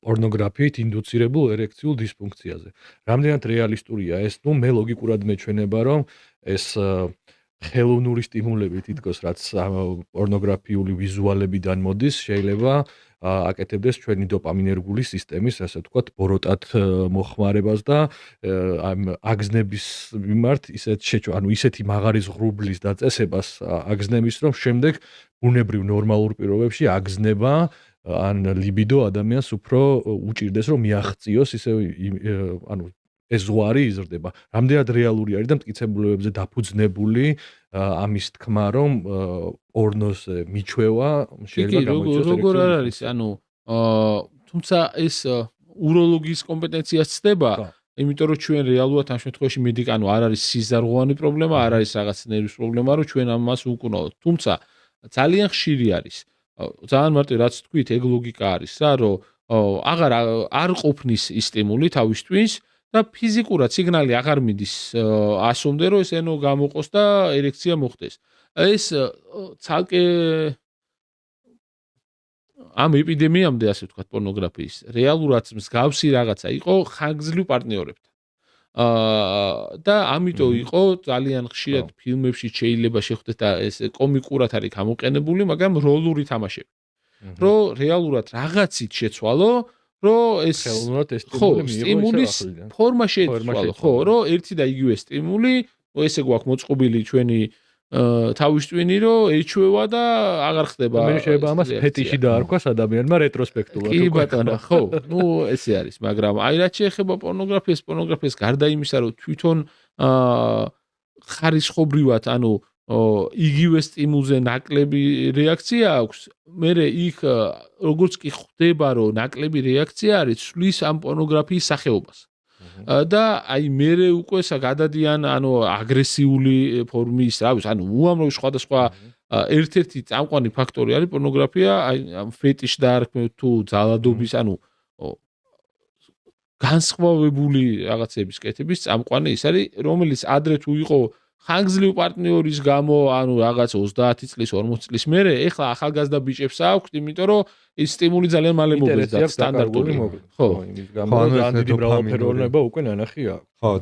პორნოგრაფიით ინდუცირებულ ერექციულ დისფუნქციაზე. რამდენად რეალისტურია ეს? მე ლოგიკურად მეჩვენება, რომ ეს ხელოვნური სტიმულები თითქოს რაც პორნოგრაფიული ვიზუალებიდან მოდის, შეიძლება აკეთებდეს ჩვენი დოპამინერგული სისტემის, ასე ვთქვათ, ბოროტად მოხმარებას და ამ აგზნების მიმართ ისეთი მაღალი ზღრუბლის დაწესებას აგზნების, რომ შემდეგ ბუნებრივ ნორმალურ პირობებში აგზნება ან ლიბიდო ადამიანს უფრო უჭირდეს, რომ მიაღწიოს ისე ეს ზღვარი იზრდება. რამდენად რეალური არის და მტკიცებულებებზე დაფუძნებული ამის თქმა, რომ პორნოზე მიჩვევა შეიძლება გამოიწვიოს როგორ არის, თუმცა ეს უროლოგიის კომპეტენციას ცდება, იმიტომ რომ ჩვენ რეალურად ამ შემთხვევაში არ არის სიზარღვოვანი პრობლემა, არ არის რაღაც ნერვის პრობლემა, რომ ჩვენ ამას უკუნავთ. თუმცა ძალიან ხშირი არის. ძალიან მარტივ რაც თქვით, ეგ ლოგიკა არის რა, რომ არ ყოფნის ის სტიმული თავის ტვინს და ფიზიკურად სიგნალი აღარ მიდის ასომდე, რომ ეს ენო გამოყოს და ერექცია მოხდეს. ეს ცალკე ამ ეპიდემიამდე, ასე ვთქვათ, პორნოგრაფიის რეალურად მსგავსი რაღაცა იყო ხანგრძლივ პარტნიორებთან. და ამიტომ იყო ძალიან ხშირად ფილმებში შეიძლება შეხვდეთ და ეს კომიკურად არის გამოყენებული, მაგრამ როლური თამაშები. რომ რეალურად რაღაცით შეცვალო, რომ ეს სტიმულის ფორმა შეიცვალო, ხო, რომ ერთი და იგივე სტიმული, ესე გვაქვს მოწყობილი ჩვენი თავის ტვინი, რომ ეჩვევა და აღარ ხდება. მე შეიძლება ამას ფეტიში დაარქვას ადამიანმა რეტროსპექტულად. კი ბატონო, ხო, ესე არის, მაგრამ აი რაც შეეხება პორნოგრაფიას გარდა იმისა, რომ თვითონ ხარისხობრივად, იგივე სტიმულზე ნაკლები რეაქცია აქვს, მერე იქ როგორც კი ხდება, რომ ნაკლები რეაქცია არის, ცვლის ამ პორნოგრაფიის სახეობას. და აი მერე უკვე გადადიან აგრესიული ფორმის, უამრავი სხვადასხვა ერთ-ერთი წამყვანი ფაქტორი არის პორნოგრაფია, აი ამ ფეტიშ დაარქმევ თუ ძალადობის, განსხვავებული რაღაცების კეთების წამყვანი ის არის, რომელიც ადრე თუ იყო ხანგრძლივ პარტნიორის გამო, რაღაც 30 წლის, 40 წლის მერე, ეხლა ახალგაზრდა ბიჭებს აქვს, იმიტომ რომ ის სტიმული ძალიან მალე მოგეს და სტანდარტული. ხო, იმის გამო ძალიან დიდი მრავალფეროვნება უკვე ნანახი აქვს. ხო.